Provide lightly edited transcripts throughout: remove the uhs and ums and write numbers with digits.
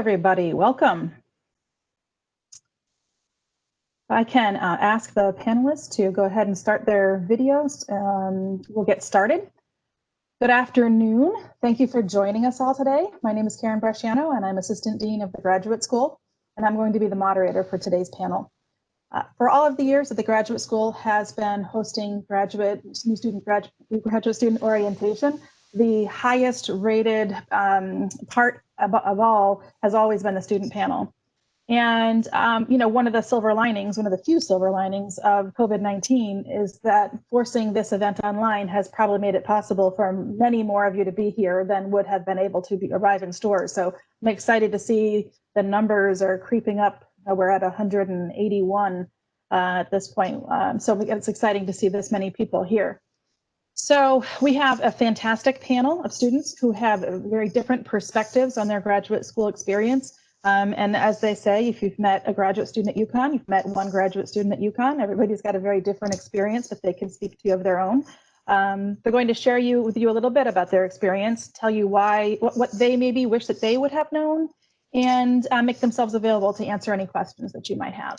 everybody. Welcome. I can ask the panelists to go ahead and start their videos. We'll get started. Good afternoon. Thank you for joining us all today. My name is Karen Bresciano, and I'm Assistant Dean of the Graduate School, and I'm going to be the moderator for today's panel. For all of the years that the Graduate School has been hosting graduate student orientation, the highest rated part of all has always been the student panel. And, one of the silver linings, one of the few silver linings of COVID-19 is that forcing this event online has probably made it possible for many more of you to be here than would have been able to arrive in Storrs. So I'm excited to see the numbers are creeping up. We're at 181 at this point. So it's exciting to see this many people here. So we have a fantastic panel of students who have very different perspectives on their graduate school experience. And as they say, if you've met a graduate student at UConn, you've met one graduate student at UConn, everybody's got a very different experience, but they can speak to you of their own. They're going to share with you a little bit about their experience, tell you what they maybe wish that they would have known, and make themselves available to answer any questions that you might have.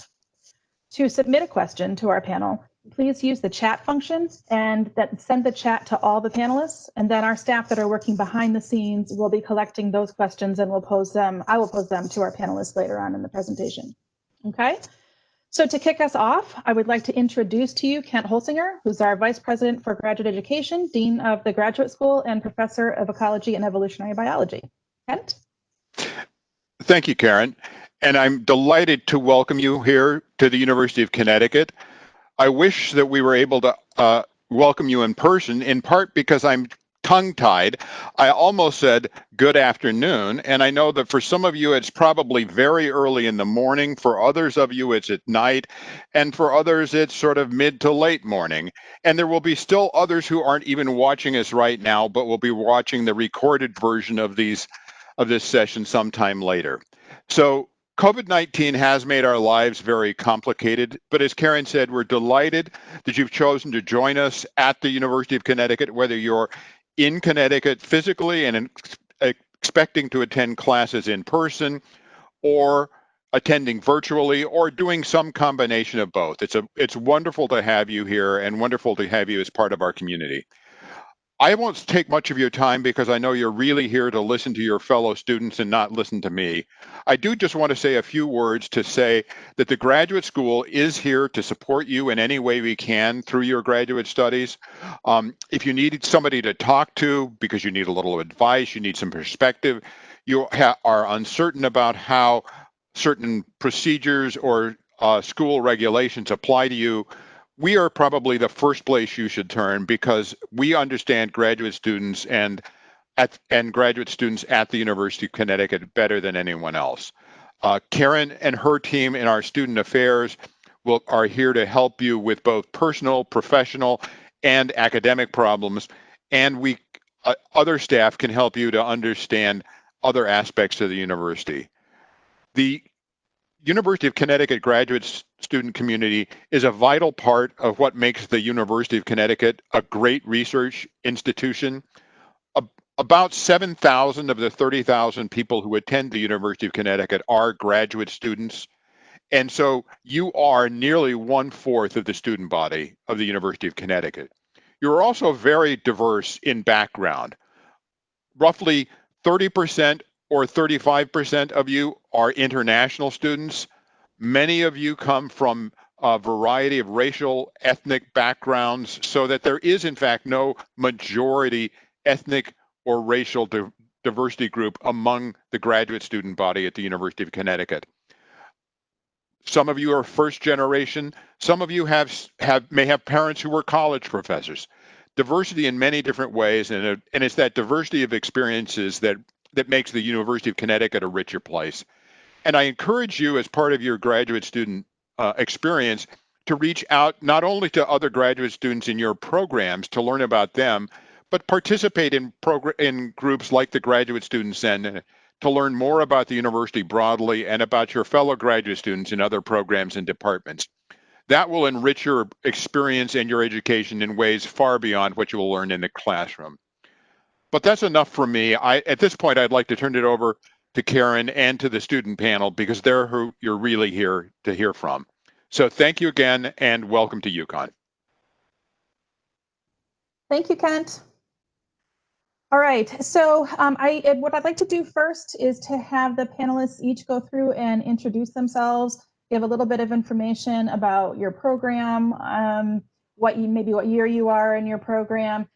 To submit a question to our panel, please use the chat function and send the chat to all the panelists, and then our staff that are working behind the scenes will be collecting those questions and we'll pose them. I will pose them to our panelists later on in the presentation. Okay, so to kick us off, I would like to introduce to you Kent Holsinger, who's our Vice President for Graduate Education, Dean of the Graduate School, and Professor of Ecology and Evolutionary Biology. Kent? Thank you, Karen. And I'm delighted to welcome you here to the University of Connecticut. I wish that we were able to welcome you in person, in part because I'm tongue-tied. I almost said good afternoon, and I know that for some of you it's probably very early in the morning, for others of you it's at night, and for others it's sort of mid to late morning. And there will be still others who aren't even watching us right now, but will be watching the recorded version of this session sometime later. So COVID-19 has made our lives very complicated, but as Karen said, we're delighted that you've chosen to join us at the University of Connecticut, whether you're in Connecticut physically and expecting to attend classes in person, or attending virtually, or doing some combination of both. It's wonderful to have you here and wonderful to have you as part of our community. I won't take much of your time because I know you're really here to listen to your fellow students and not listen to me. I do just want to say a few words to say that the Graduate School is here to support you in any way we can through your graduate studies. If you need somebody to talk to because you need a little advice, you need some perspective, you are uncertain about how certain procedures or school regulations apply to you, we are probably the first place you should turn because we understand graduate students and graduate students at the University of Connecticut better than anyone else. Karen and her team in our student affairs are here to help you with both personal, professional, and academic problems, and other staff can help you to understand other aspects of the university. The University of Connecticut graduate student community is a vital part of what makes the University of Connecticut a great research institution. About 7,000 of the 30,000 people who attend the University of Connecticut are graduate students. And so you are nearly 1/4 of the student body of the University of Connecticut. You're also very diverse in background. Roughly 30% or 35% of you are international students. Many of you come from a variety of racial, ethnic backgrounds, so that there is, in fact, no majority ethnic or racial diversity group among the graduate student body at the University of Connecticut. Some of you are first generation. Some of you may have parents who were college professors. Diversity in many different ways, and it's that diversity of experiences that makes the University of Connecticut a richer place. And I encourage you, as part of your graduate student experience, to reach out not only to other graduate students in your programs to learn about them, but participate in groups like the Graduate Student Center to learn more about the university broadly and about your fellow graduate students in other programs and departments. That will enrich your experience and your education in ways far beyond what you will learn in the classroom. But that's enough for me. At this point, I'd like to turn it over to Karen and to the student panel because they're who you're really here to hear from. So thank you again and welcome to UConn. Thank you, Kent. All right, so what I'd like to do first is to have the panelists each go through and introduce themselves, give a little bit of information about your program, what year you are in your program.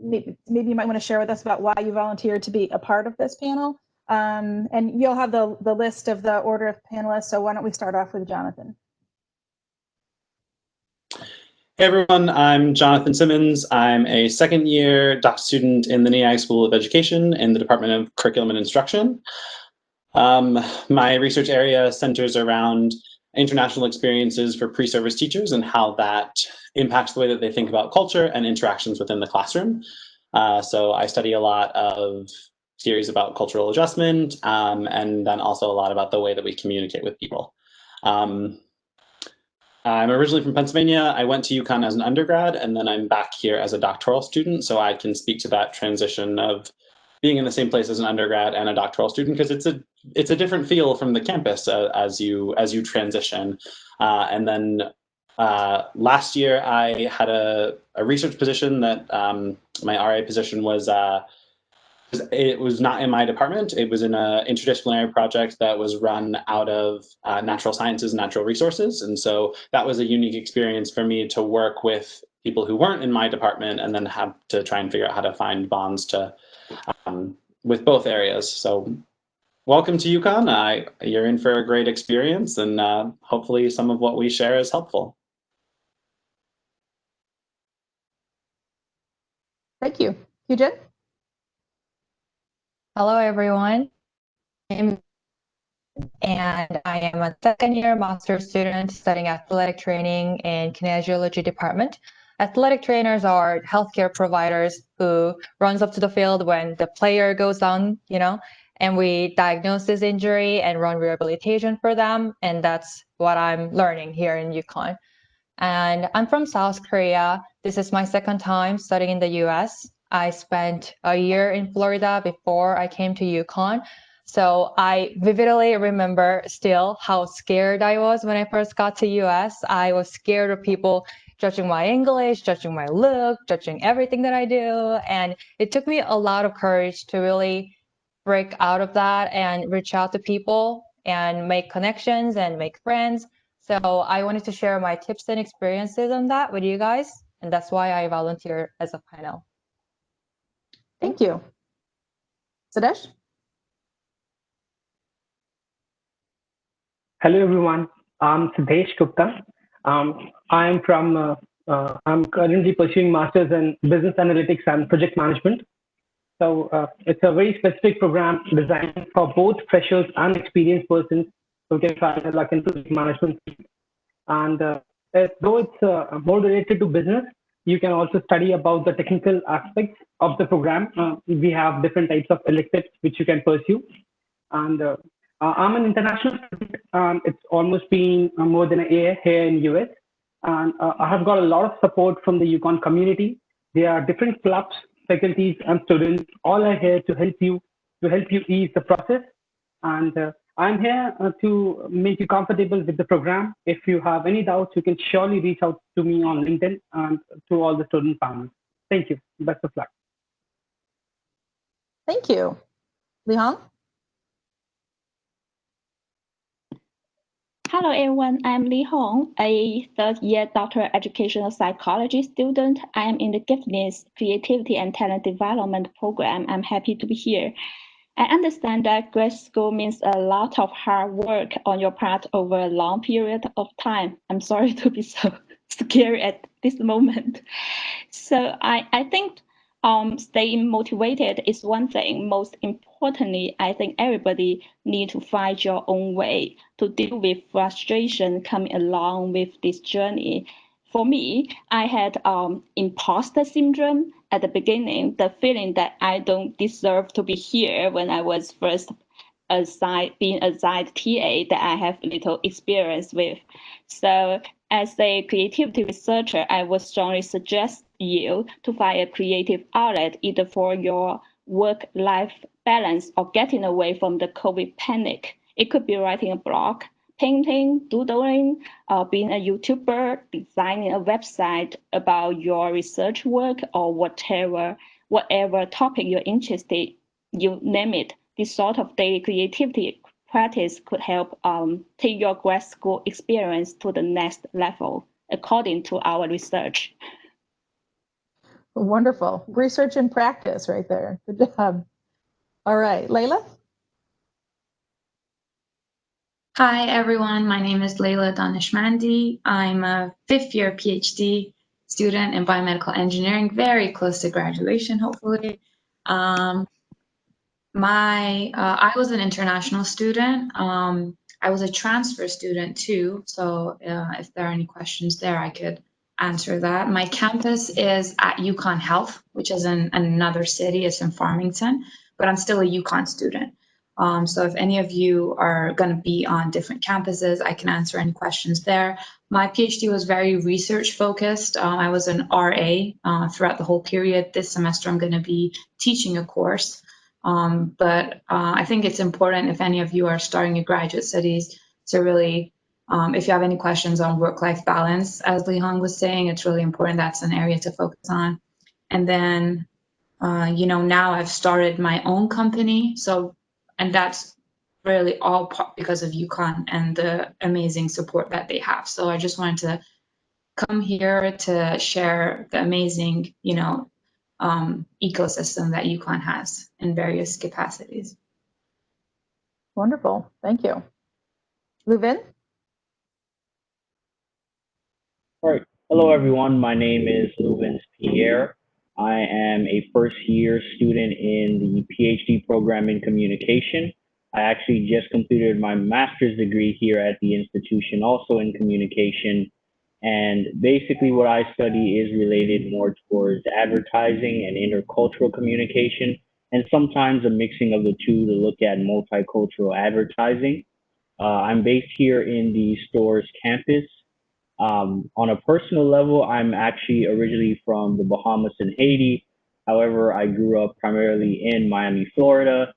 Maybe you might want to share with us about why you volunteered to be a part of this panel. And you'll have the list of the order of panelists, so why don't we start off with Jonathan? Hey everyone, I'm Jonathan Simmons. I'm a second-year doctoral student in the NEAG School of Education in the Department of Curriculum and Instruction. My research area centers around international experiences for pre-service teachers and how that impacts the way that they think about culture and interactions within the classroom. So I study a lot of theories about cultural adjustment, and then also a lot about the way that we communicate with people. I'm originally from Pennsylvania. I went to UConn as an undergrad, and then I'm back here as a doctoral student, so I can speak to that transition of being in the same place as an undergrad and a doctoral student, because it's a different feel from the campus as you transition. And then last year, I had a research position that my RA position was. It was not in my department. It was in an interdisciplinary project that was run out of natural sciences and natural resources. And so that was a unique experience for me to work with people who weren't in my department and then have to try and figure out how to find bonds to with both areas. So welcome to UConn. You're in for a great experience, and hopefully some of what we share is helpful. Thank you. Gyujin? Hello, everyone. And I am a second-year master's student studying athletic training in kinesiology department. Athletic trainers are healthcare providers who runs up to the field when the player goes down, and we diagnose this injury and run rehabilitation for them. And that's what I'm learning here in UConn. And I'm from South Korea. This is my second time studying in the US. I spent a year in Florida before I came to UConn. So I vividly remember still how scared I was when I first got to US. I was scared of people judging my English, judging my look, judging everything that I do. And it took me a lot of courage to really break out of that and reach out to people and make connections and make friends. So I wanted to share my tips and experiences on that with you guys. And that's why I volunteer as a panel. Thank you. Sadesh? Hello, everyone. I'm Sadesh Gupta. I'm currently pursuing Masters in Business Analytics and Project Management. So it's a very specific program designed for both freshers and experienced persons who can try their luck into management. And though it's more related to business, you can also study about the technical aspects of the program. We have different types of electives which you can pursue. And I'm an international student. It's almost been more than a year here in US. And I have got a lot of support from the UConn community. There are different clubs, faculties, and students. All are here to help you ease the process. And I'm here to make you comfortable with the program. If you have any doubts, you can surely reach out to me on LinkedIn and to all the student panels. Thank you. Best of luck. Thank you. Lihong? Hello, everyone. I'm Lihong, a third-year doctoral educational psychology student. I am in the Giftedness, Creativity and Talent Development program. I'm happy to be here. I understand that grad school means a lot of hard work on your part over a long period of time. I'm sorry to be so scary at this moment. So I think staying motivated is one thing. Most importantly, I think everybody need to find your own way to deal with frustration coming along with this journey. For me, I had imposter syndrome at the beginning, the feeling that I don't deserve to be here when I was first being assigned TA that I have little experience with. So as a creativity researcher, I would strongly suggest you to find a creative outlet either for your work-life balance or getting away from the COVID panic. It could be writing a blog, painting, doodling, being a YouTuber, designing a website about your research work, or whatever topic you're interested, you name it. This sort of daily creativity practice could help take your grad school experience to the next level, according to our research. Wonderful. Research and practice right there. Good job. All right, Layla? Hi, everyone. My name is Lila Dhanishmandi. I'm a fifth-year PhD student in biomedical engineering, very close to graduation, hopefully. I was an international student. I was a transfer student too, so if there are any questions there, I could answer that. My campus is at UConn Health, which is in another city. It's in Farmington, but I'm still a UConn student. So if any of you are going to be on different campuses, I can answer any questions there. My PhD was very research focused. I was an RA throughout the whole period. This semester, I'm going to be teaching a course. But I think it's important, if any of you are starting your graduate studies, to really, if you have any questions on work-life balance, as Lihong was saying, it's really important. That's an area to focus on. And then, now I've started my own company. And that's really all because of UConn and the amazing support that they have. So I just wanted to come here to share the amazing, ecosystem that UConn has in various capacities. Wonderful. Thank you. Louvin? All right. Hello, everyone. My name is Laurent Pierre. I am a first-year student in the PhD program in communication. I actually just completed my master's degree here at the institution, also in communication. And basically what I study is related more towards advertising and intercultural communication, and sometimes a mixing of the two to look at multicultural advertising. I'm based here in the Storrs campus. On a personal level, I'm actually originally from the Bahamas and Haiti. However, I grew up primarily in Miami, Florida.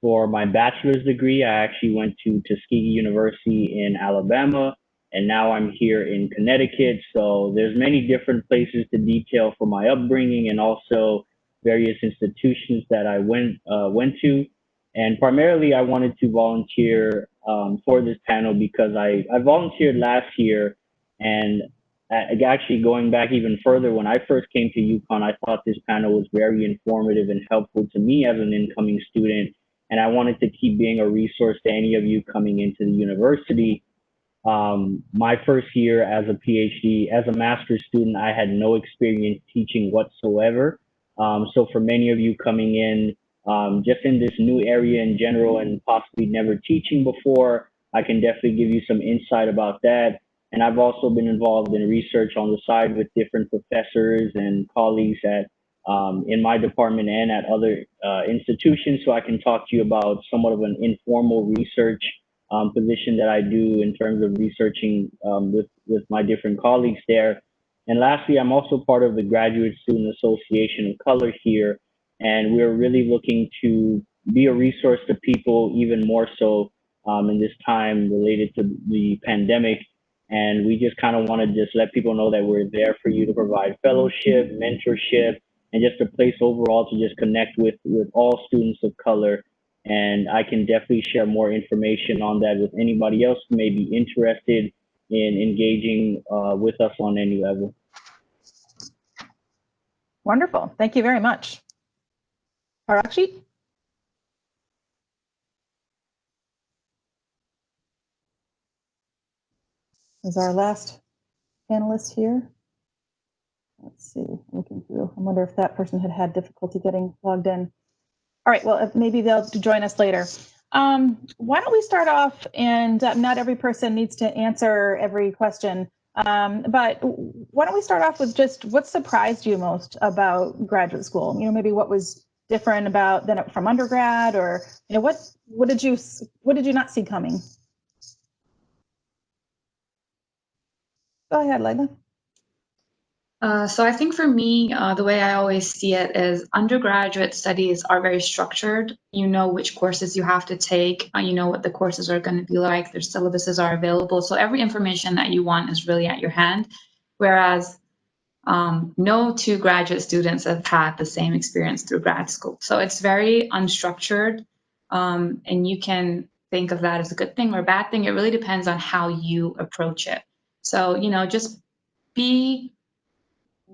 For my bachelor's degree, I actually went to Tuskegee University in Alabama, and now I'm here in Connecticut. So there's many different places to detail for my upbringing, and also various institutions that I went to. And primarily, I wanted to volunteer for this panel because I volunteered last year, and actually going back even further, when I first came to UConn, I thought this panel was very informative and helpful to me as an incoming student. And I wanted to keep being a resource to any of you coming into the university. My first year as a PhD, as a master's student, I had no experience teaching whatsoever. So for many of you coming in, just in this new area in general and possibly never teaching before, I can definitely give you some insight about that. And I've also been involved in research on the side with different professors and colleagues at in my department and at other institutions. So I can talk to you about somewhat of an informal research position that I do in terms of researching with my different colleagues there. And lastly, I'm also part of the Graduate Student Association of Color here. And we're really looking to be a resource to people even more so in this time related to the pandemic. And we just kind of want to just let people know that we're there for you to provide fellowship, mentorship, and just a place overall to just connect with all students of color. And I can definitely share more information on that with anybody else who may be interested in engaging with us on any level. Wonderful. Thank you very much. Parakshi? Is our last panelist here? Let's see, looking through. I wonder if that person had difficulty getting logged in. All right, well, maybe they'll join us later. Why don't we start off, and not every person needs to answer every question, but why don't we start off with just what surprised you most about graduate school? Maybe what was different about than from undergrad, or what did you not see coming? Go ahead, Leila. So I think for me, the way I always see it is undergraduate studies are very structured. You know which courses you have to take. You know what the courses are going to be like. Their syllabuses are available. So every information that you want is really at your hand. Whereas no two graduate students have had the same experience through grad school. So it's very unstructured. And you can think of that as a good thing or a bad thing. It really depends on how you approach it. So, just be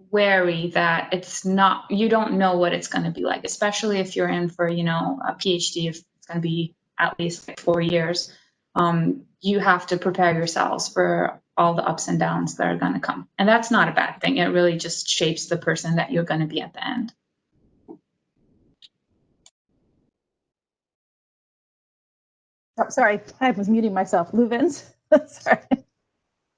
wary that it's not, you don't know what it's going to be like, especially if you're in for, a PhD, if it's going to be at least like 4 years. You have to prepare yourselves for all the ups and downs that are going to come. And that's not a bad thing. It really just shapes the person that you're going to be at the end. Oh, sorry, I was muting myself. Louvins. Sorry.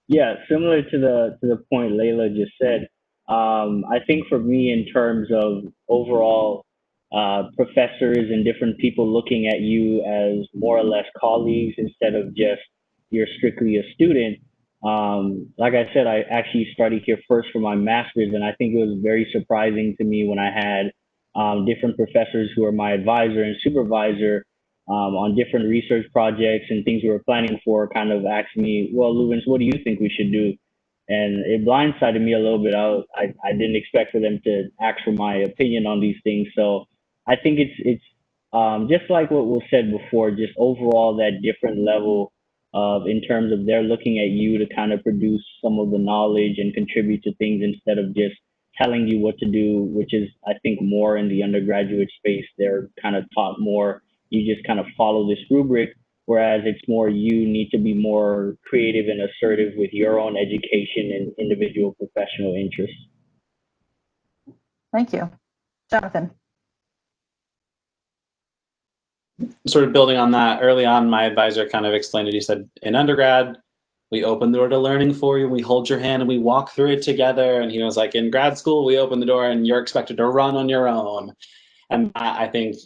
Yeah, similar to the point Layla just said. I think for me, in terms of overall professors and different people looking at you as more or less colleagues instead of just you're strictly a student. Like I said, I actually studied here first for my master's, and I think it was very surprising to me when I had different professors who are my advisor and supervisor on different research projects and things we were planning for, kind of asking me, well, Louvins, what do you think we should do? And it blindsided me a little bit. I didn't expect for them to ask for my opinion on these things. So I think it's just like what was said before, just overall that different level of, in terms of they're looking at you to kind of produce some of the knowledge and contribute to things instead of just telling you what to do, which is, I think, more in the undergraduate space. They're kind of taught more. You just kind of follow this rubric, whereas it's more you need to be more creative and assertive with your own education and individual professional interests. Thank you. Jonathan. Sort of building on that, early on, my advisor kind of explained it. He said, in undergrad, we open the door to learning for you. We hold your hand and we walk through it together. And he was like, in grad school, we open the door and you're expected to run on your own. And I think,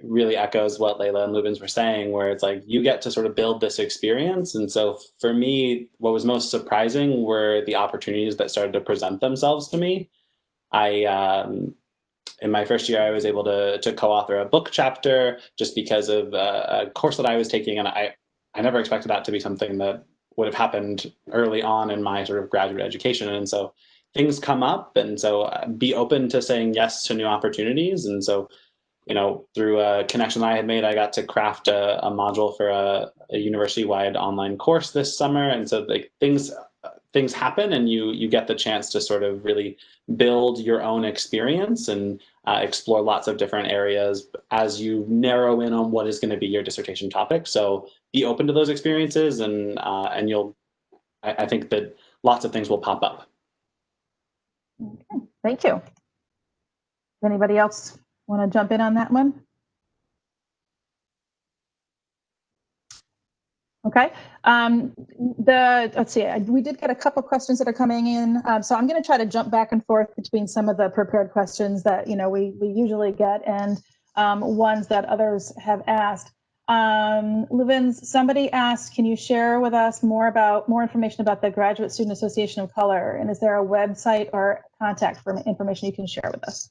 really echoes what Layla and Louvins were saying, where it's like, you get to sort of build this experience. And so for me, what was most surprising were the opportunities that started to present themselves to me. In my first year, I was able to co-author a book chapter just because of a course that I was taking. And I never expected that to be something that would have happened early on in my sort of graduate education. And so things come up. And so be open to saying yes to new opportunities. And so, through a connection I had made, I got to craft a module for a university-wide online course this summer. And so things happen and you get the chance to sort of really build your own experience and explore lots of different areas as you narrow in on what is going to be your dissertation topic. So be open to those experiences and I think that lots of things will pop up. Okay, thank you. Anybody else want to jump in on that one? Okay. Let's see. We did get a couple questions that are coming in, so I'm going to try to jump back and forth between some of the prepared questions that we usually get and ones that others have asked. Louvins, somebody asked, can you share with us more information about the Graduate Student Association of Color, and is there a website or contact for information you can share with us?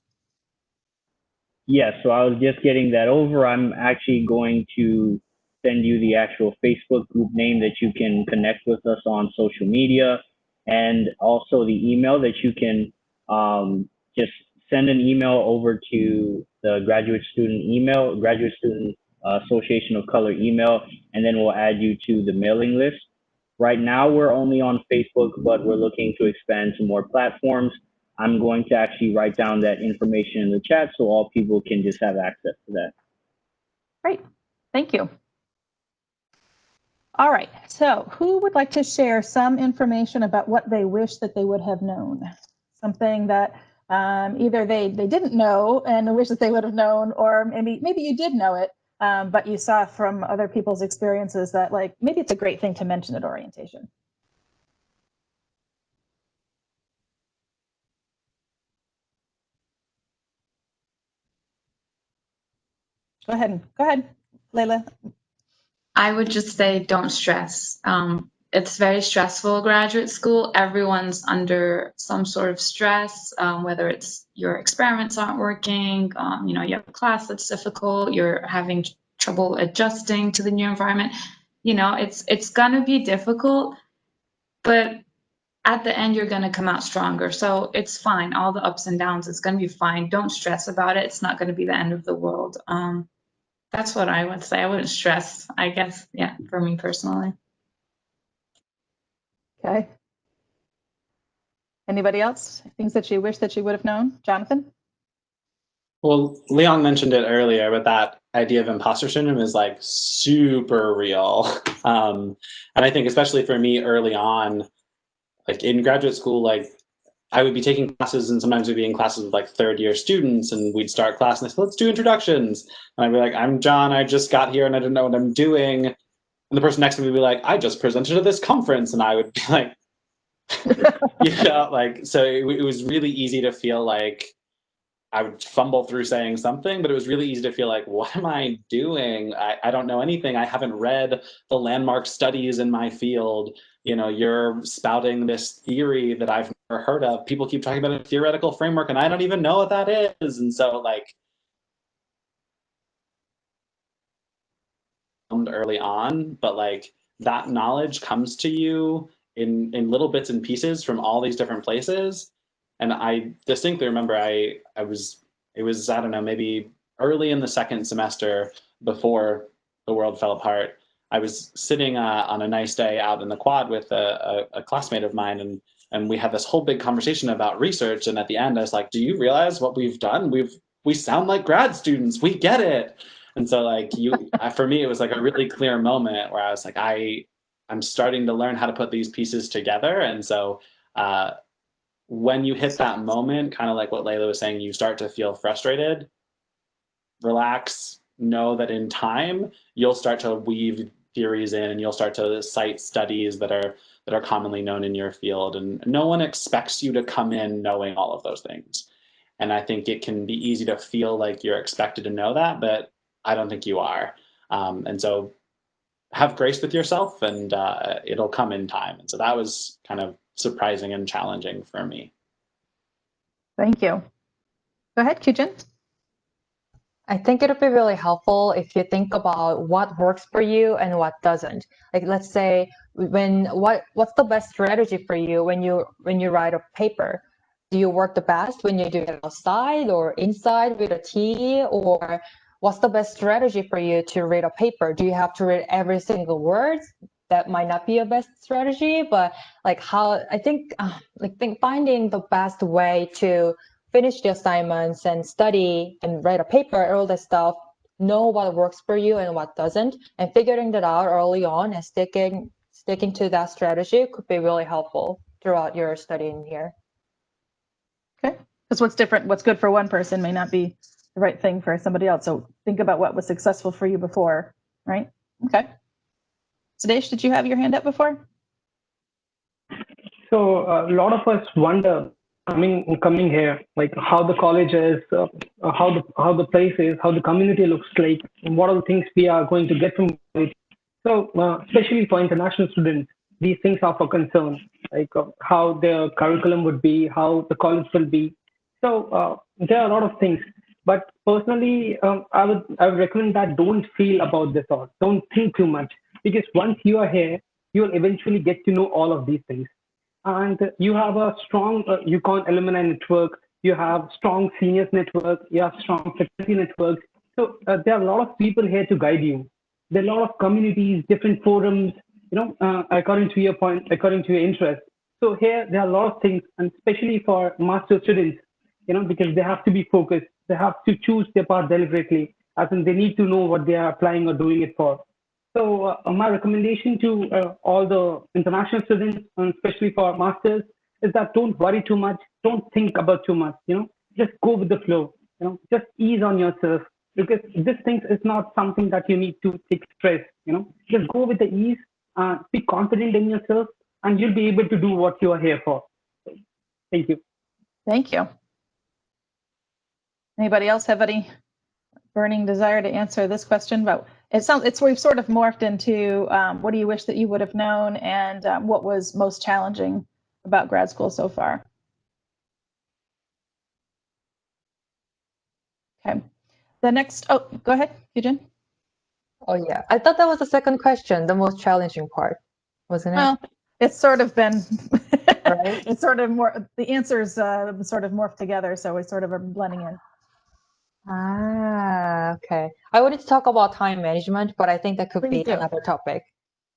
Yes, so I was just getting that over. I'm actually going to send you the actual Facebook group name that you can connect with us on social media, and also the email that you can just send an email over to the Graduate Student Association of Color email, and then we'll add you to the mailing list. Right now, we're only on Facebook, but we're looking to expand to more platforms. I'm going to actually write down that information in the chat so all people can just have access to that. Great, thank you. All right, so who would like to share some information about what they wish that they would have known? Something that either they didn't know and wish that they would have known, or maybe you did know it, but you saw from other people's experiences that maybe it's a great thing to mention at orientation. Go ahead, Layla. I would just say don't stress. it's very stressful, graduate school. Everyone's under some sort of stress, whether it's your experiments aren't working, you know, you have a class that's difficult, you're having trouble adjusting to the new environment. You know, it's gonna be difficult, but at the end, you're going to come out stronger. So it's fine. All the ups and downs, it's going to be fine. Don't stress about it. It's not going to be the end of the world. That's what I would say. I wouldn't stress, I guess. Yeah, for me personally. Okay. Anybody else? Things that you wish that you would have known? Jonathan? Well, Leon mentioned it earlier, but that idea of imposter syndrome is like super real. And I think especially for me early on, like in graduate school, like I would be taking classes and sometimes we'd be in classes with like third-year students and we'd start class and I said, let's do introductions. And I'd be like, I'm John, I just got here and I didn't know what I'm doing. And the person next to me would be like, I just presented at this conference. And I would be like, you know, like, so it was really easy to feel like I would fumble through saying something, but it was really easy to feel like, what am I doing? I don't know anything. I haven't read the landmark studies in my field. You know, you're spouting this theory that I've never heard of. People keep talking about a theoretical framework and I don't even know what that is. And so like early on, but like that knowledge comes to you in little bits and pieces from all these different places. And I distinctly remember it was, I don't know, maybe early in the second semester before the world fell apart. I was sitting on a nice day out in the quad with a classmate of mine, and we had this whole big conversation about research. And at the end, I was like, do you realize what we've done? We sound like grad students. We get it. And so like for me, it was like a really clear moment where I was like, I'm starting to learn how to put these pieces together. And so, when you hit that moment, kind of like what Layla was saying, you start to feel frustrated, relax, know that in time, you'll start to weave theories in and you'll start to cite studies that are commonly known in your field. And no one expects you to come in knowing all of those things. And I think it can be easy to feel like you're expected to know that, but I don't think you are. And so have grace with yourself and it'll come in time. And so that was kind of surprising and challenging for me. Thank you. Go ahead, Gyujin. I think it would be really helpful if you think about what works for you and what doesn't. Like, let's say what's the best strategy for you when you write a paper? Do you work the best when you do it outside or inside with a tea? Or what's the best strategy for you to read a paper? Do you have to read every single word? That might not be a best strategy, but like I think finding the best way to finish the assignments and study and write a paper, all that stuff, know what works for you and what doesn't, and figuring that out early on and sticking to that strategy could be really helpful throughout your studying here. Okay, because what's good for one person may not be the right thing for somebody else. So think about what was successful for you before, right? Okay. Sidhdesh, did you have your hand up before? So a lot of us wonder, coming here, like how the college is, how the place is, how the community looks like, and what are the things we are going to get from it. So especially for international students, these things are for concern, like how their curriculum would be, how the college will be. So there are a lot of things. But personally, I would recommend that don't feel about this or don't think too much, because once you are here, you will eventually get to know all of these things. And you have a strong UConn alumni network, you have strong seniors network, you have strong faculty networks. So there are a lot of people here to guide you. There are a lot of communities, different forums, according to your point, according to your interest. So here there are a lot of things, and especially for master students, because they have to be focused, they have to choose their path deliberately, as in they need to know what they are applying or doing it for. So my recommendation to all the international students, and especially for masters, is that don't worry too much, don't think about too much. Just go with the flow. Just ease on yourself, because this thing is not something that you need to take stress. Just go with the ease, be confident in yourself, and you'll be able to do what you are here for. Thank you. Thank you. Anybody else have any burning desire to answer this question about we've sort of morphed into what do you wish that you would have known, and what was most challenging about grad school so far. Okay. The next, oh, go ahead, Gyujin. Oh yeah, I thought that was the second question, the most challenging part, wasn't it? Well, it's sort of been, Right. it's sort of more, the answers sort of morphed together, so we sort of are blending in. Ah, okay. I wanted to talk about time management, but I think that could Please be do. another topic.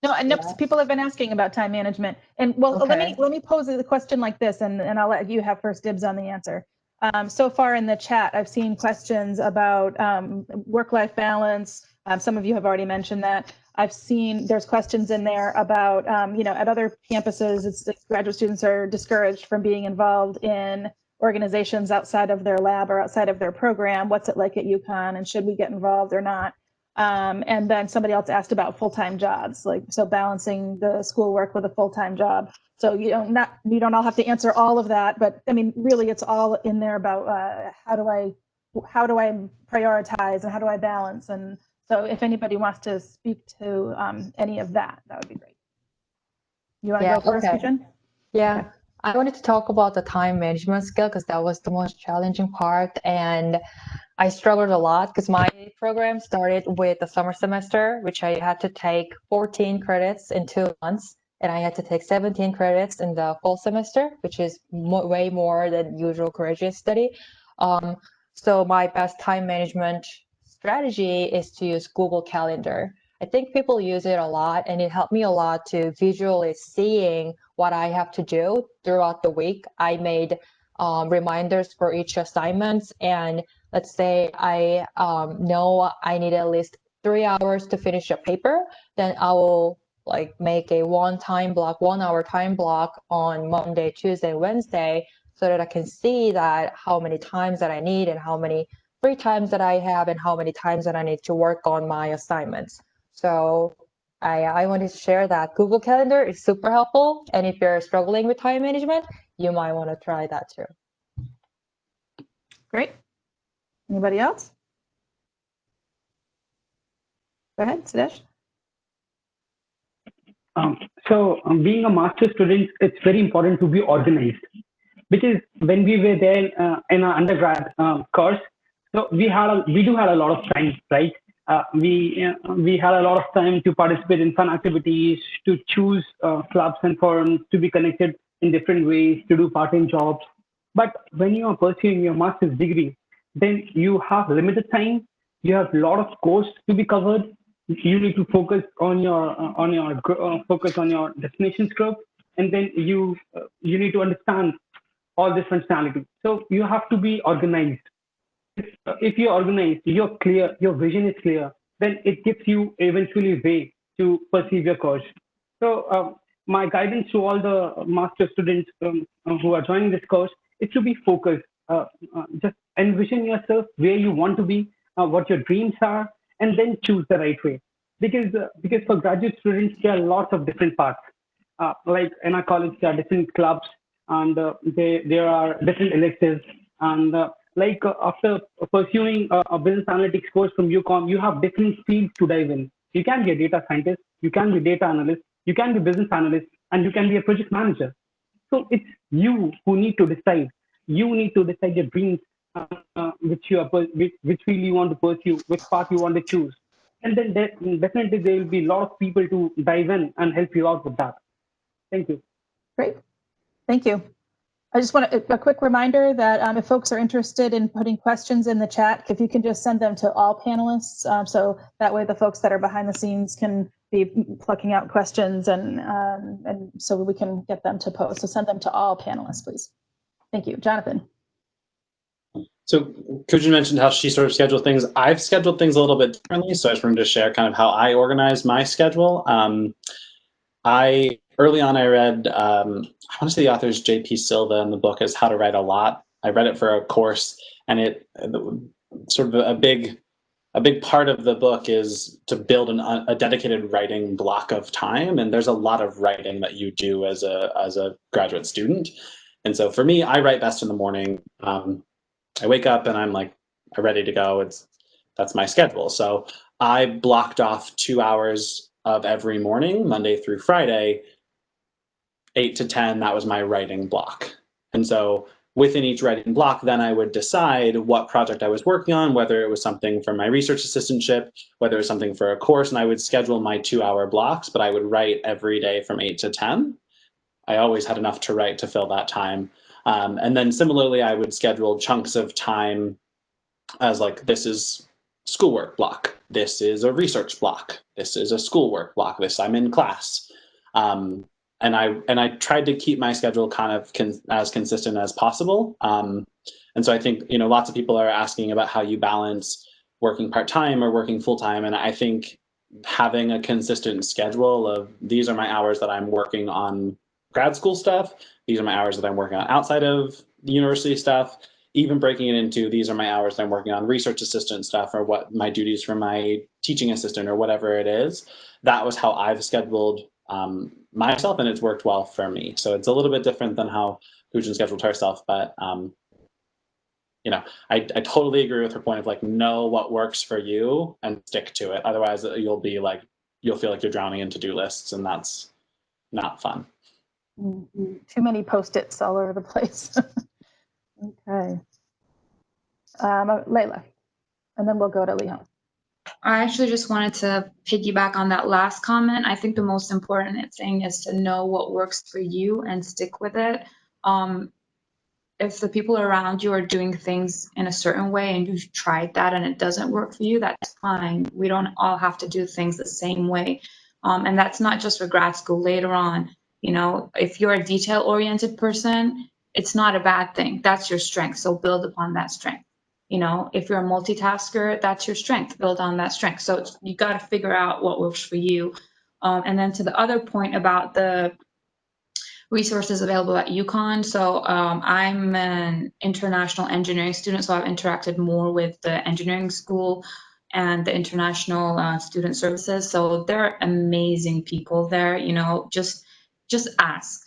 No, Yeah. people have been asking about time management, and well, Okay. let me pose the question like this, and I'll let you have first dibs on the answer. So far in the chat, I've seen questions about work-life balance. Some of you have already mentioned that. I've seen there's questions in there about, you know, at other campuses, it's graduate students are discouraged from being involved in organizations outside of their lab or outside of their program. What's it like at UConn, and should we get involved or not? And then somebody else asked about full-time jobs, like so balancing the schoolwork with a full-time job. So you don't all have to answer all of that, but I mean, really, it's all in there about how do I prioritize and how do I balance. And so, if anybody wants to speak to any of that, that would be great. You want to go first, Gyujin? Yeah. Okay. I wanted to talk about the time management skill because that was the most challenging part, and I struggled a lot because my program started with the summer semester, which I had to take 14 credits in 2 months, and I had to take 17 credits in the fall semester, which is way more than usual graduate study. So my best time management strategy is to use Google Calendar. I think people use it a lot, and it helped me a lot to visually seeing what I have to do throughout the week. I made reminders for each assignment, and let's say I know I need at least 3 hours to finish a paper, then I will like make a 1 hour time block on Monday, Tuesday, Wednesday, so that I can see that how many times that I need and how many free times that I have and how many times that I need to work on my assignments. So I wanted to share that Google Calendar is super helpful. And if you're struggling with time management, you might want to try that too. Great. Anybody else? Go ahead, Sidhdesh. Being a master's student, it's very important to be organized, because when we were there in our undergrad course, so we do have a lot of time, right? We had a lot of time to participate in fun activities, to choose clubs and forums, to be connected in different ways, to do part-time jobs. But when you are pursuing your master's degree, then you have limited time. You have a lot of course to be covered. You need to focus on your destination scope, and then you need to understand all this functionality. So you have to be organized. If you're organized, you're clear, your vision is clear, then it gives you eventually way to perceive your course. So my guidance to all the master students who are joining this course is to be focused. Just envision yourself where you want to be, what your dreams are, and then choose the right way. Because for graduate students, there are lots of different paths. Like in our college, there are different clubs, and there are different electives, and after pursuing a business analytics course from UConn, you have different fields to dive in. You can be a data scientist, you can be data analyst, you can be business analyst, and you can be a project manager. So it's you who need to decide. You need to decide your dreams, which field you want to pursue, which path you want to choose. And then definitely there will be a lot of people to dive in and help you out with that. Thank you. Great. Thank you. I just want a quick reminder that if folks are interested in putting questions in the chat, if you can just send them to all panelists, so that way the folks that are behind the scenes can be plucking out questions, and so we can get them to post. So send them to all panelists, please. Thank you. Jonathan. So Gyujin mentioned how she sort of scheduled things. I've scheduled things a little bit differently, so I just wanted to share kind of how I organize my schedule. Early on, I read, I want to say the author is J.P. Silva, and the book is How to Write a Lot. I read it for a course, and it sort of a big part of the book is to build a dedicated writing block of time. And there's a lot of writing that you do as a graduate student. And so for me, I write best in the morning. I wake up and I'm ready to go. that's my schedule. So I blocked off 2 hours of every morning, Monday through Friday, 8 to 10, that was my writing block. And so within each writing block, then I would decide what project I was working on, whether it was something for my research assistantship, whether it was something for a course, and I would schedule my 2-hour blocks, but I would write every day from 8 to 10. I always had enough to write to fill that time. And then similarly, I would schedule chunks of time as like, this is schoolwork block, this is a research block, this is a schoolwork block, this I'm in class. And I tried to keep my schedule kind of as consistent as possible. And so I think, lots of people are asking about how you balance working part-time or working full-time. And I think having a consistent schedule of, these are my hours that I'm working on grad school stuff, these are my hours that I'm working on outside of the university stuff, even breaking it into, these are my hours that I'm working on research assistant stuff, or what my duties for my teaching assistant or whatever it is. That was how I've scheduled myself, and it's worked well for me. So it's a little bit different than how Gyujin scheduled herself, but I totally agree with her point of like, know what works for you and stick to it. Otherwise, you'll feel like you're drowning in to-do lists, and that's not fun. Mm-hmm. Too many Post-its all over the place. Okay. Layla, and then we'll go to Lihong. I actually just wanted to piggyback on that last comment. I think the most important thing is to know what works for you and stick with it. If the people around you are doing things in a certain way and you've tried that and it doesn't work for you, that's fine. We don't all have to do things the same way. And that's not just for grad school. Later on, if you're a detail-oriented person, it's not a bad thing. That's your strength. So build upon that strength. If you're a multitasker, that's your strength. Build on that strength. So you got to figure out what works for you. And then to the other point about the resources available at UConn. So I'm an international engineering student, so I've interacted more with the engineering school and the international student services. So they're amazing people there. Just ask.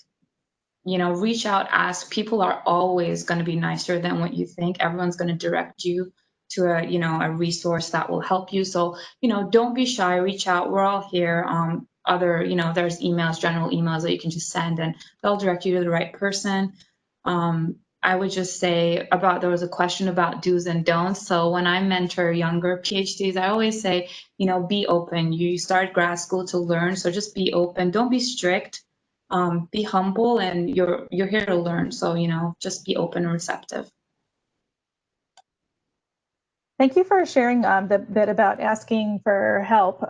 Reach out, ask. People are always going to be nicer than what you think. Everyone's going to direct you to a resource that will help you. So don't be shy. Reach out. We're all here. There's emails, general emails that you can just send, and they'll direct you to the right person. I would just say there was a question about do's and don'ts. So when I mentor younger PhDs, I always say, be open. You start grad school to learn, so just be open. Don't be strict. Be humble, and you're here to learn. So just be open and receptive. Thank you for sharing the bit about asking for help.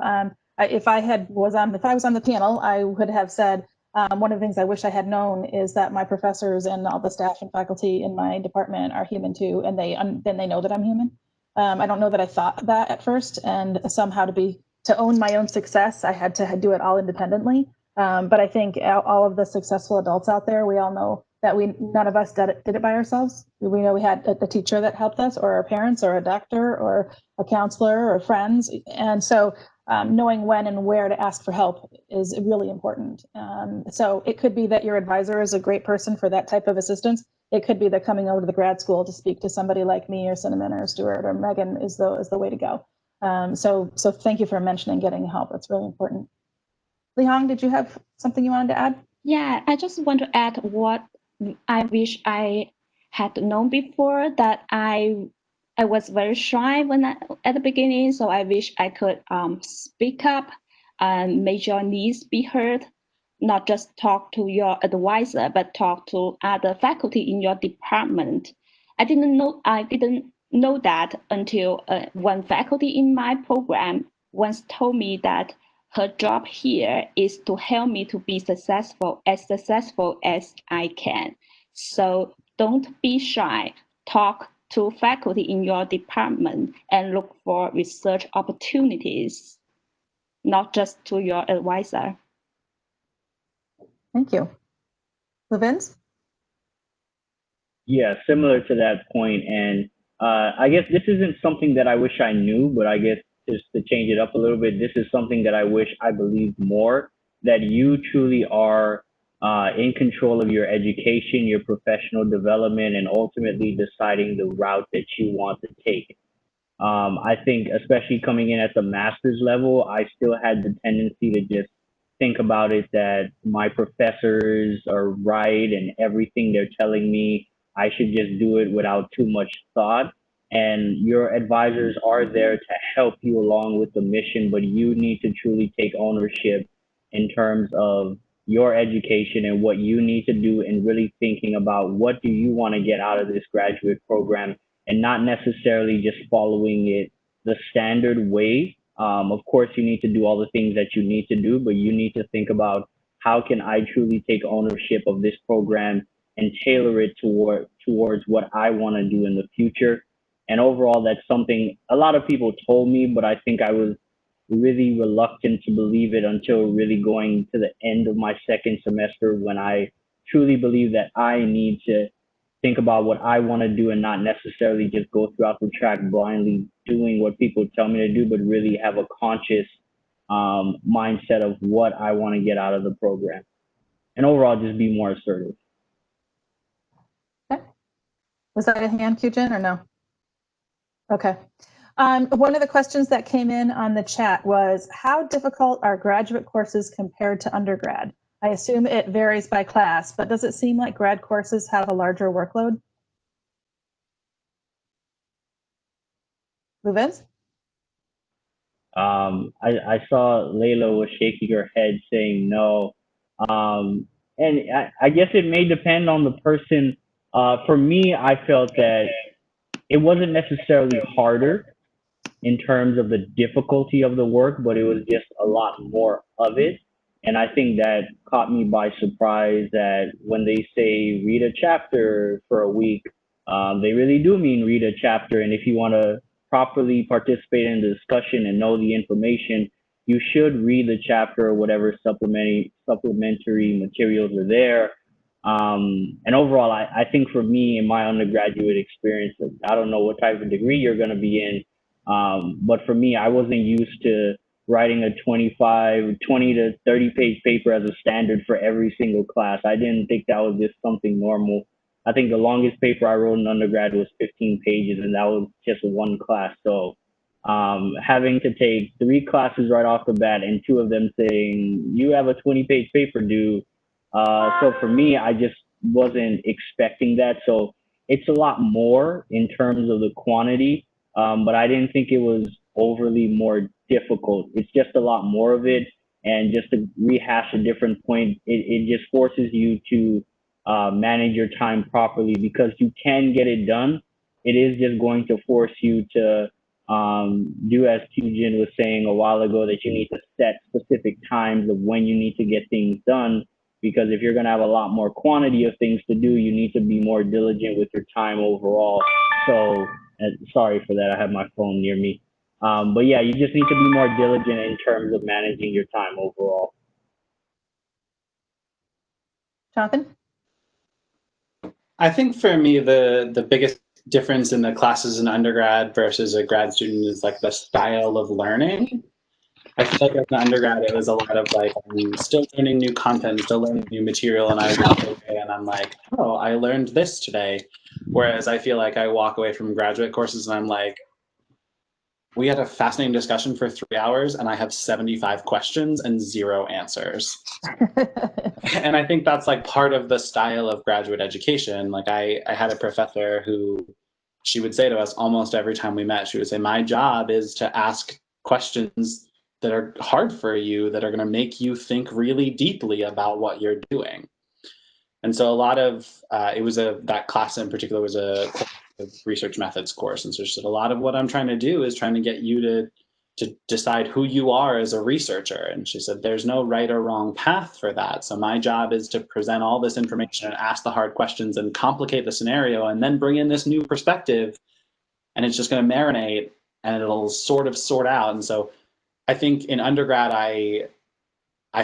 If I was on the panel, I would have said one of the things I wish I had known is that my professors and all the staff and faculty in my department are human too, and then they know that I'm human. I don't know that I thought that at first, and somehow to own my own success, I had to do it all independently. But I think all of the successful adults out there, we all know that none of us did it by ourselves. We know we had a teacher that helped us, or our parents, or a doctor, or a counselor, or friends. And so knowing when and where to ask for help is really important. So it could be that your advisor is a great person for that type of assistance. It could be that coming over to the grad school to speak to somebody like me, or Cinnamon, or Stuart, or Megan is the way to go. So thank you for mentioning getting help. That's really important. Lihong, did you have something you wanted to add? Yeah, I just want to add what I wish I had known before, that I was very shy at the beginning, so I wish I could speak up and make your needs be heard, not just talk to your advisor, but talk to other faculty in your department. I didn't know that until one faculty in my program once told me that her job here is to help me to be successful as I can. So don't be shy. Talk to faculty in your department and look for research opportunities, not just to your advisor. Thank you. Louvins? Yeah, similar to that point. And I guess this isn't something that I wish I knew, but I guess just to change it up a little bit, this is something that I wish I believed more, that you truly are in control of your education, your professional development, and ultimately deciding the route that you want to take. I think, especially coming in at the master's level, I still had the tendency to just think about it that my professors are right and everything they're telling me, I should just do it without too much thought. And your advisors are there to help you along with the mission, but you need to truly take ownership in terms of your education and what you need to do, and really thinking about what do you want to get out of this graduate program, and not necessarily just following it the standard way. Of course, you need to do all the things that you need to do, but you need to think about how can I truly take ownership of this program and tailor it towards what I want to do in the future. And overall, that's something a lot of people told me, but I think I was really reluctant to believe it until really going to the end of my second semester, when I truly believe that I need to think about what I want to do and not necessarily just go throughout the track blindly doing what people tell me to do, but really have a conscious mindset of what I want to get out of the program. And overall, just be more assertive. Okay. Was that a hand, Gyujin, or no? Okay. One of the questions that came in on the chat was, how difficult are graduate courses compared to undergrad? I assume it varies by class, but does it seem like grad courses have a larger workload? Louvins? I saw Layla was shaking her head saying no. And I guess it may depend on the person. For me, I felt that it wasn't necessarily harder in terms of the difficulty of the work, but it was just a lot more of it. And I think that caught me by surprise, that when they say read a chapter for a week, they really do mean read a chapter. And if you want to properly participate in the discussion and know the information, you should read the chapter or whatever supplementary materials are there. And overall, I think for me, in my undergraduate experience, I don't know what type of degree you're going to be in, but for me, I wasn't used to writing a 20 to 30 page paper as a standard for every single class. I didn't think that was just something normal. I think the longest paper I wrote in undergrad was 15 pages, and that was just one class. So having to take 3 classes right off the bat, and 2 of them saying, you have a 20-page paper due. So for me, I just wasn't expecting that. So it's a lot more in terms of the quantity, but I didn't think it was overly more difficult. It's just a lot more of it. And just to rehash a different point, it just forces you to manage your time properly, because you can get it done. It is just going to force you to do as Gyujin was saying a while ago, that you need to set specific times of when you need to get things done. Because if you're going to have a lot more quantity of things to do, you need to be more diligent with your time overall. So sorry for that. I have my phone near me. But yeah, you just need to be more diligent in terms of managing your time overall. Jonathan? I think for me, the biggest difference in the classes in undergrad versus a grad student is like the style of learning. I feel like as an undergrad, it was a lot of like, I'm still learning new content, still learning new material, and I walk away and I'm like, oh, I learned this today. Whereas I feel like I walk away from graduate courses and I'm like, we had a fascinating discussion for 3 hours and I have 75 questions and 0 answers. And I think that's like part of the style of graduate education. Like I had a professor who, she would say to us almost every time we met, she would say, my job is to ask questions that are hard for you, that are going to make you think really deeply about what you're doing. And so a lot of, that class in particular was a research methods course. And so she said, a lot of what I'm trying to do is trying to get you to decide who you are as a researcher. And she said, there's no right or wrong path for that. So my job is to present all this information and ask the hard questions and complicate the scenario and then bring in this new perspective. And it's just going to marinate and it'll sort of sort out. And so I think in undergrad, I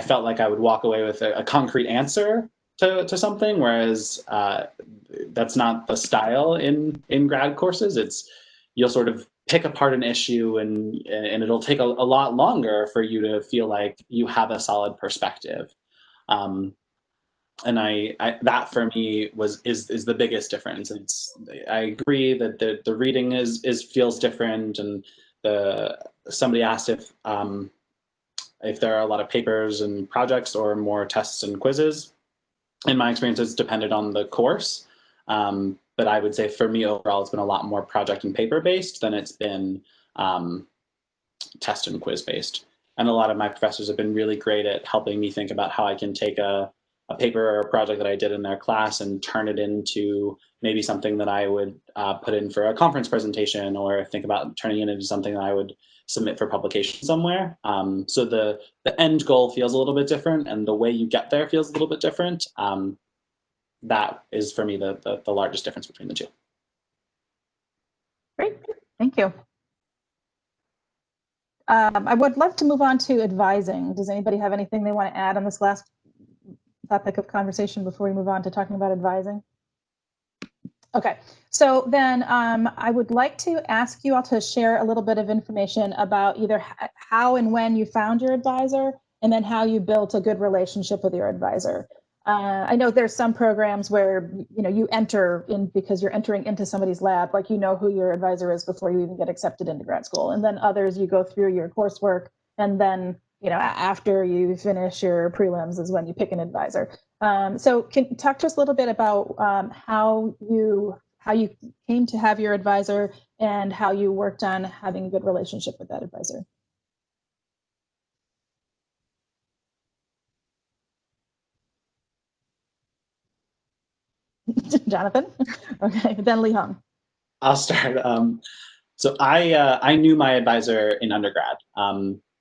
felt like I would walk away with a concrete answer to something, whereas that's not the style in grad courses. It's, you'll sort of pick apart an issue and it'll take a lot longer for you to feel like you have a solid perspective. I that for me is the biggest difference. I agree that the reading is feels different, and somebody asked if there are a lot of papers and projects or more tests and quizzes. In my experience, it's depended on the course. But I would say for me overall, it's been a lot more project and paper based than it's been test and quiz based. And a lot of my professors have been really great at helping me think about how I can take a paper or a project that I did in their class and turn it into maybe something that I would put in for a conference presentation, or think about turning it into something that I would submit for publication somewhere. So the end goal feels a little bit different, and the way you get there feels a little bit different. That is for me the largest difference between the two. Great, thank you. I would love to move on to advising. Does anybody have anything they want to add on this last topic of conversation before we move on to talking about advising? Okay, so then I would like to ask you all to share a little bit of information about either how and when you found your advisor, and then how you built a good relationship with your advisor. I know there's some programs where you enter in because you're entering into somebody's lab, like who your advisor is before you even get accepted into grad school, and then others you go through your coursework, and then after you finish your prelims is when you pick an advisor. So can you talk to us a little bit about how you came to have your advisor and how you worked on having a good relationship with that advisor? Jonathan? Okay, then Lihong. I'll start. So I knew my advisor in undergrad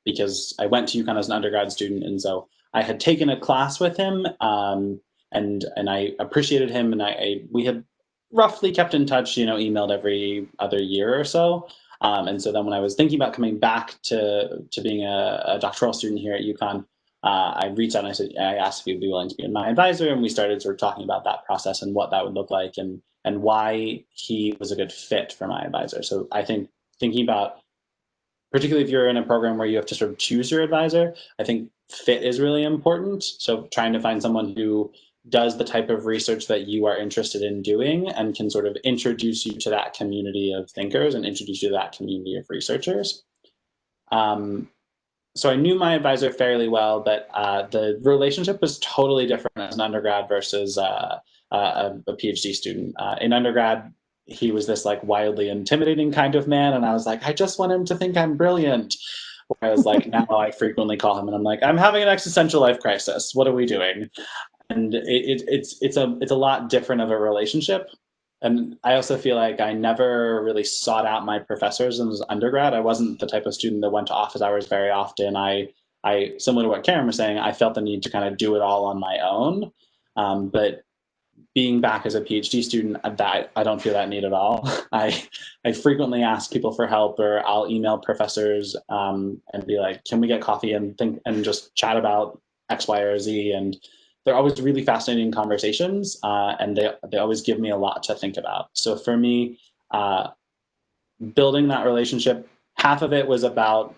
because I went to UConn as an undergrad student, and so I had taken a class with him, and I appreciated him, and we had roughly kept in touch, emailed every other year or so. And so then when I was thinking about coming back to being a doctoral student here at UConn, I reached out and I asked if he'd be willing to be my advisor, and we started sort of talking about that process and what that would look like, and why he was a good fit for my advisor. So I think thinking about, particularly if you're in a program where you have to sort of choose your advisor, I think fit is really important. So trying to find someone who does the type of research that you are interested in doing and can sort of introduce you to that community of thinkers and introduce you to that community of researchers. So I knew my advisor fairly well, but the relationship was totally different as an undergrad versus a PhD student. In undergrad, he was this like wildly intimidating kind of man, and I was like, I just want him to think I'm brilliant. Whereas like now I frequently call him and I'm like, I'm having an existential life crisis. What are we doing? And it's a lot different of a relationship. And I also feel like I never really sought out my professors as undergrad. I wasn't the type of student that went to office hours very often. I similar to what Karen was saying, I felt the need to kind of do it all on my own. But being back as a PhD student, that I don't feel that need at all. I frequently ask people for help, or I'll email professors and be like, can we get coffee and just chat about X, Y, or Z? And they're always really fascinating conversations, and they always give me a lot to think about. So for me, building that relationship, half of it was about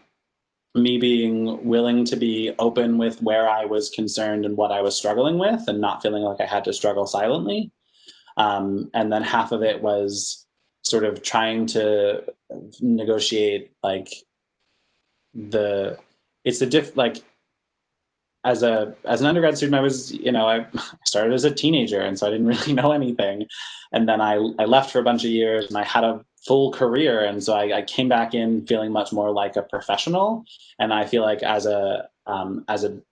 me being willing to be open with where I was concerned and what I was struggling with, and not feeling like I had to struggle silently. And then half of it was sort of trying to negotiate as an undergrad student, I was, I started as a teenager, and so I didn't really know anything. And then I left for a bunch of years, and I had a full career, and so I came back in feeling much more like a professional. And I feel like as a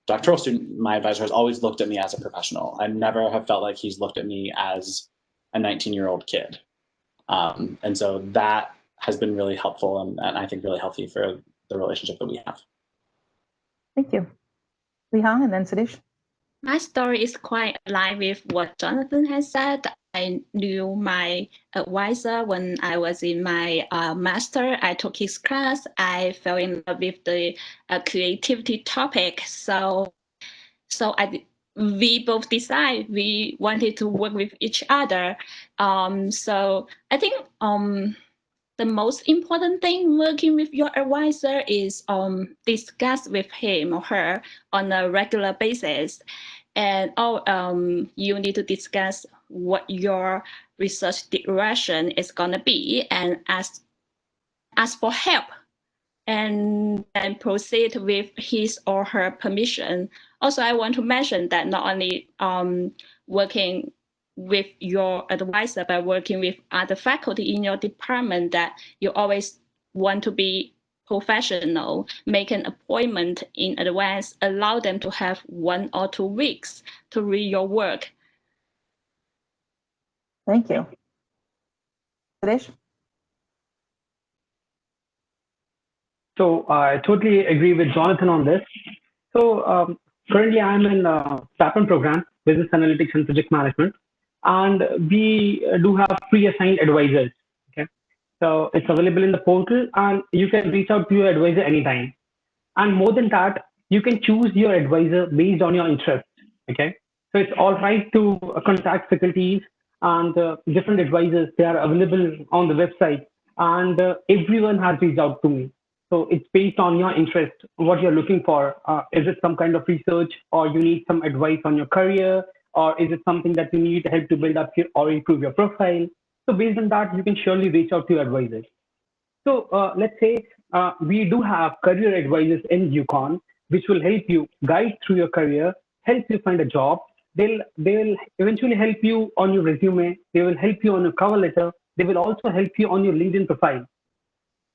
doctoral student, my advisor has always looked at me as a professional. I never have felt like he's looked at me as a 19-year-old kid. And so that has been really helpful, and I think really healthy for the relationship that we have. Thank you. Lihong and then Sidhdesh. My story is quite aligned with what Jonathan has said. I knew my advisor when I was in my master. I took his class. I fell in love with the creativity topic. So we both decided we wanted to work with each other. So I think the most important thing working with your advisor is discuss with him or her on a regular basis. and you need to discuss what your research direction is going to be and ask for help, and then proceed with his or her permission. Also, I want to mention that not only working with your advisor, but working with other faculty in your department, that you always want to be professional, make an appointment in advance, allow them to have 1 or 2 weeks to read your work. Thank you. Sadesh? So I totally agree with Jonathan on this. So currently I'm in SAPM program, Business Analytics and Project Management, and we do have pre-assigned advisors. Okay, so it's available in the portal, and you can reach out to your advisor anytime. And more than that, you can choose your advisor based on your interest. Okay, so it's all right to contact faculties and different advisors. They are available on the website, and everyone has reached out to me. So it's based on your interest, what you're looking for. Is it some kind of research, or you need some advice on your career, or is it something that you need help to build up or improve your profile? So based on that, you can surely reach out to your advisors. So let's say we do have career advisors in UConn, which will help you guide through your career, help you find a job. They'll eventually help you on your resume. They will help you on your cover letter. They will also help you on your LinkedIn profile.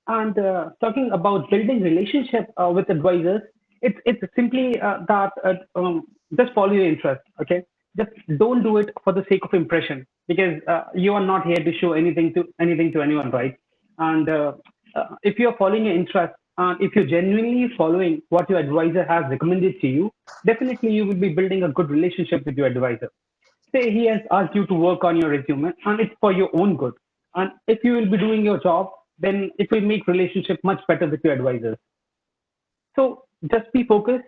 And talking about building relationship with advisors, it's simply that just follow your interest. Okay, just don't do it for the sake of impression, because you are not here to show anything to anyone, right? And if you're following your interest, and if you're genuinely following what your advisor has recommended to you, definitely you will be building a good relationship with your advisor. Say he has asked you to work on your resume, and it's for your own good. And if you will be doing your job, then it will make relationship much better with your advisors. So just be focused,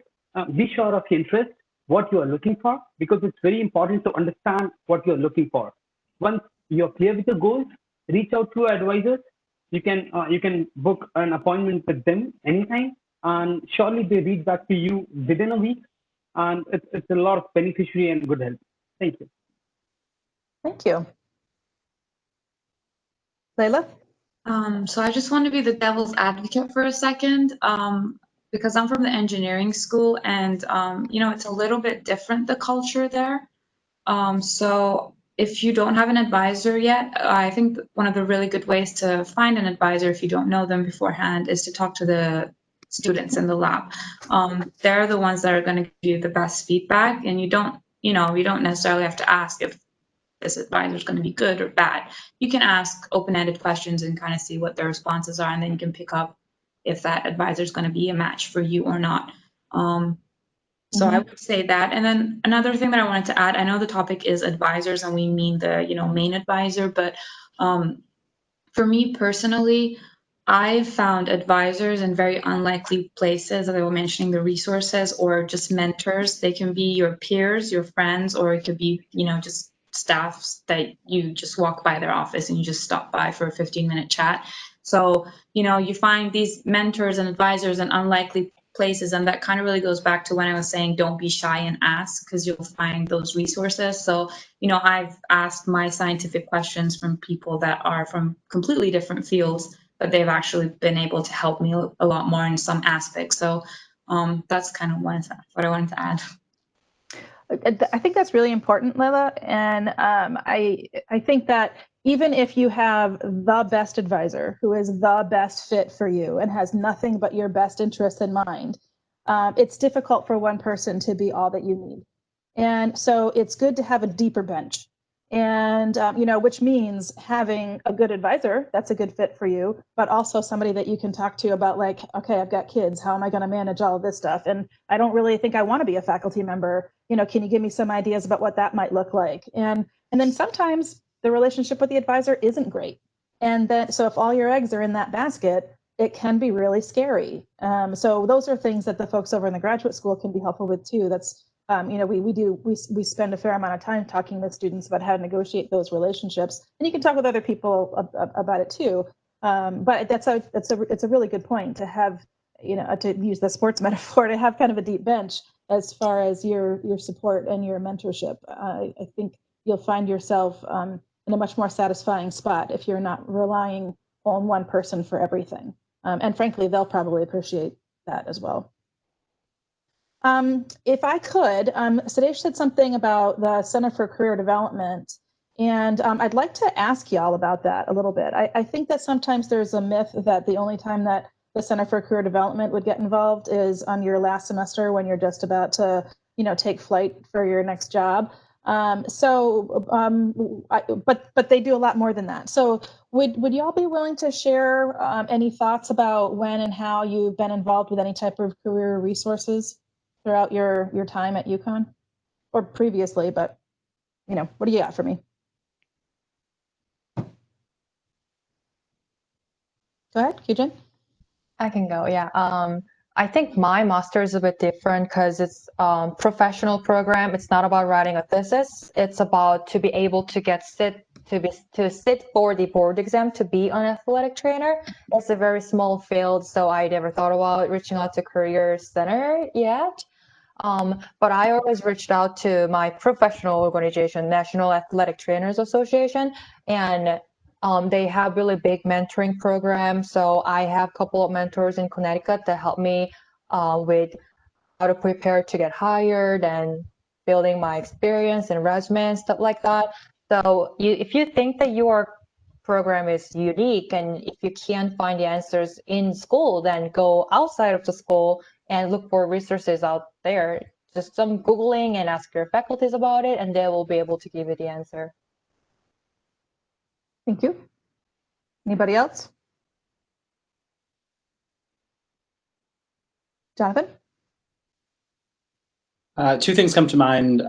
be sure of your interest, what you are looking for, because it's very important to understand what you're looking for. Once you're clear with your goals, reach out to your advisors. You can book an appointment with them anytime, and surely they reach back to you within a week, and it's a lot of beneficiary and good help. Thank you. Thank you. Layla? So I just want to be the devil's advocate for a second, because I'm from the engineering school, and it's a little bit different, the culture there. So if you don't have an advisor yet, I think one of the really good ways to find an advisor, if you don't know them beforehand, is to talk to the students in the lab. They're the ones that are going to give you the best feedback, and you don't necessarily have to ask if this advisor is going to be good or bad. You can ask open-ended questions and kind of see what their responses are, and then you can pick up if that advisor is going to be a match for you or not. So I would say that. And then another thing that I wanted to add, I know the topic is advisors and we mean the main advisor, but for me personally, I've found advisors in very unlikely places, as I was mentioning, the resources or just mentors. They can be your peers, your friends, or it could be, just staffs that you just walk by their office and you just stop by for a 15-minute chat. So, you find these mentors and advisors in unlikely places, and that kind of really goes back to when I was saying don't be shy and ask, because you'll find those resources. So I've asked my scientific questions from people that are from completely different fields, but they've actually been able to help me a lot more in some aspects. So that's kind of what I wanted to add. I think that's really important, Leila, and I think that even if you have the best advisor who is the best fit for you and has nothing but your best interest in mind, it's difficult for one person to be all that you need. And so it's good to have a deeper bench, and which means having a good advisor that's a good fit for you, but also somebody that you can talk to about, like, okay, I've got kids, how am I going to manage all of this stuff, and I don't really think I want to be a faculty member, can you give me some ideas about what that might look like? And then sometimes the relationship with the advisor isn't great, and then so if all your eggs are in that basket, it can be really scary. So those are things that the folks over in the graduate school can be helpful with too. That's we spend a fair amount of time talking with students about how to negotiate those relationships, and you can talk with other people about it too. But it's a really good point to have, to use the sports metaphor, to have kind of a deep bench as far as your support and your mentorship. I think you'll find yourself in a much more satisfying spot if you're not relying on one person for everything. And frankly, they'll probably appreciate that as well. If I could, Sadesh said something about the Center for Career Development, and I'd like to ask y'all about that a little bit. I think that sometimes there's a myth that the only time that the Center for Career Development would get involved is on your last semester when you're just about to, take flight for your next job. But they do a lot more than that. So would y'all be willing to share any thoughts about when and how you've been involved with any type of career resources throughout your time at UConn, or previously? But what do you got for me? Go ahead, Gyujin. I can go, yeah. I think my master is a bit different because it's a professional program. It's not about writing a thesis. It's about to be able to sit for the board exam to be an athletic trainer. It's a very small field, so I never thought about reaching out to Career Center yet. But I always reached out to my professional organization, National Athletic Trainers Association, and they have really big mentoring programs. So I have a couple of mentors in Connecticut that help me with how to prepare to get hired and building my experience and resume and stuff like that. So if you think that your program is unique and if you can't find the answers in school, then go outside of the school and look for resources out there. Just some Googling and ask your faculties about it, and they will be able to give you the answer. Thank you. Anybody else? Jonathan? Two things come to mind.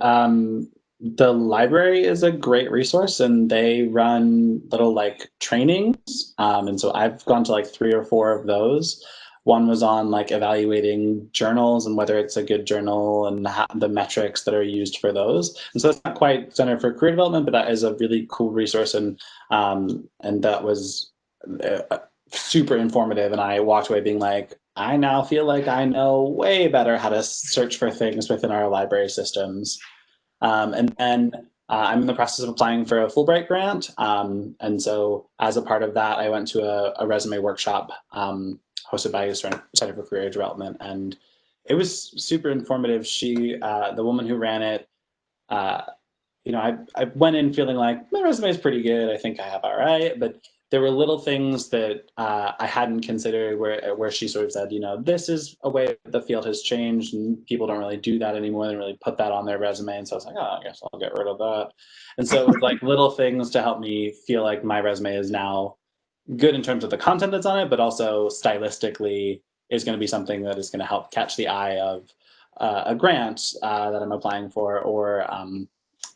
The library is a great resource, and they run little trainings. And so I've gone to 3 or 4 of those. One was on evaluating journals and whether it's a good journal and the metrics that are used for those. And so it's not quite Center for Career Development, but that is a really cool resource, and that was super informative. And I walked away being like, I now feel like I know way better how to search for things within our library systems. And then I'm in the process of applying for a Fulbright grant. And so as a part of that, I went to a resume workshop hosted by Center for Career Development, and it was super informative. The woman who ran it, I went in feeling like my resume is pretty good. I think I have all right, but there were little things that I hadn't considered where she sort of said, this is a way that the field has changed and people don't really do that anymore. They don't really put that on their resume. And so I was like, oh, I guess I'll get rid of that. And so it was little things to help me feel like my resume is now good in terms of the content that's on it, but also stylistically is going to be something that is going to help catch the eye of a grant that I'm applying for, or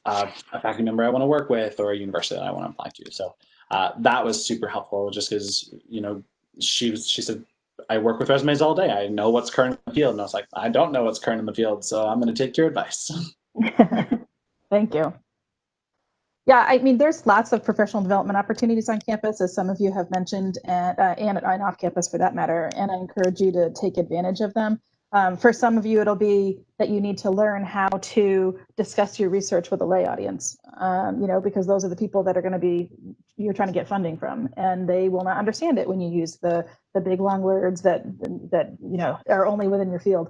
a faculty member I want to work with, or a university that I want to apply to. So that was super helpful, just because she said, I work with resumes all day. I know what's current in the field. And I was like, I don't know what's current in the field, so I'm going to take your advice. Thank you. Yeah, I mean, there's lots of professional development opportunities on campus, as some of you have mentioned, and off campus for that matter, and I encourage you to take advantage of them. For some of you, it'll be that you need to learn how to discuss your research with a lay audience, because those are the people that are going to you're trying to get funding from, and they will not understand it when you use the big long words that are only within your field.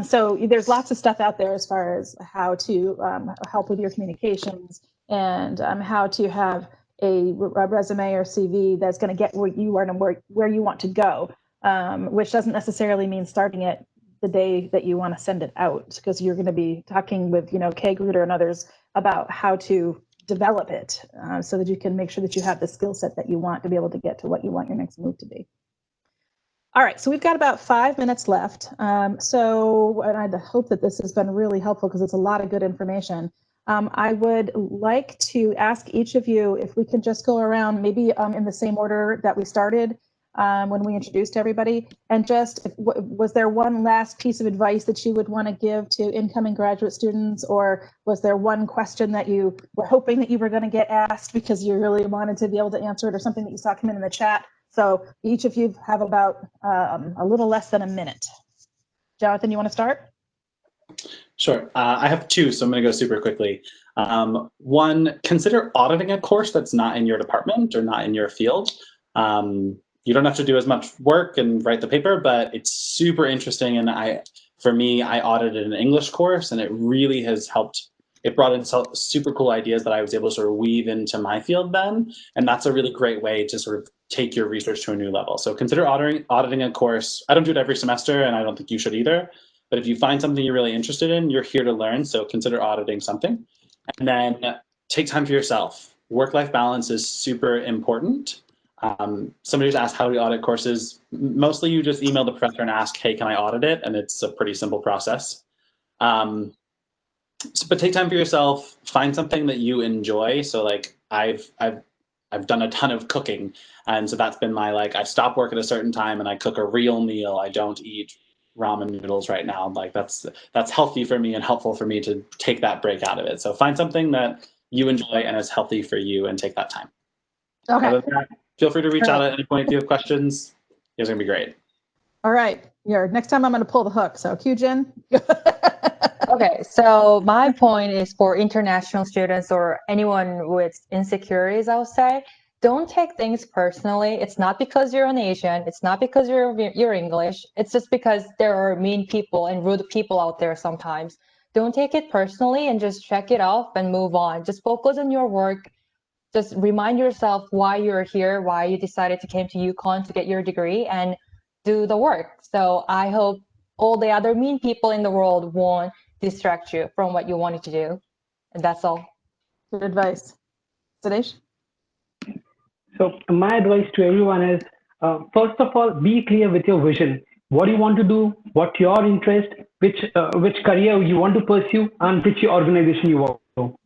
So there's lots of stuff out there as far as how to help with your communications, and how to have a resume or CV that's going to get where you are and where you want to go, which doesn't necessarily mean starting it the day that you want to send it out, because you're going to be talking with Kay Gruder and others about how to develop it so that you can make sure that you have the skill set that you want to be able to get to what you want your next move to be. All right, so we've got about 5 minutes left. And I hope that this has been really helpful because it's a lot of good information. I would like to ask each of you if we could just go around maybe in the same order that we started when we introduced everybody, and just was there one last piece of advice that you would want to give to incoming graduate students, or was there one question that you were hoping that you were going to get asked because you really wanted to be able to answer it, or something that you saw come in the chat? So each of you have about a little less than a minute. Jonathan, you want to start? Sure. I have two, so I'm going to go super quickly. One, consider auditing a course that's not in your department or not in your field. You don't have to do as much work and write the paper, but it's super interesting. And for me, I audited an English course, and it really has helped. It brought in super cool ideas that I was able to sort of weave into my field then. And that's a really great way to sort of take your research to a new level. So consider auditing a course. I don't do it every semester, and I don't think you should either. But if you find something you're really interested in, you're here to learn. So consider auditing something. And then take time for yourself. Work-life balance is super important. Somebody just asked how do we audit courses. Mostly you just email the professor and ask, hey, can I audit it? And it's a pretty simple process. But take time for yourself. Find something that you enjoy. So like I've done a ton of cooking. And so that's been my, like, I stop work at a certain time and I cook a real meal. I don't eat ramen noodles right now. Like that's healthy for me and helpful for me to take that break out of it. So find something that you enjoy and is healthy for you and take that time. Okay. Other than that, feel free to reach All out right. at any point if you have questions. It's gonna be great. All right. Next time I'm going to pull the hook. So Gyujin. Okay, so my point is for international students or anyone with insecurities, I would say, don't take things personally. It's not because you're an Asian. It's not because you're English. It's just because there are mean people and rude people out there sometimes. Don't take it personally and just check it off and move on. Just focus on your work. Just remind yourself why you're here, why you decided to came to UConn to get your degree, and do the work. So I hope all the other mean people in the world won't distract you from what you wanted to do. And that's all. Good advice. Sadesh? So my advice to everyone is, first of all, be clear with your vision. What do you want to do? What's your interest? Which career you want to pursue, and which organization you want to go.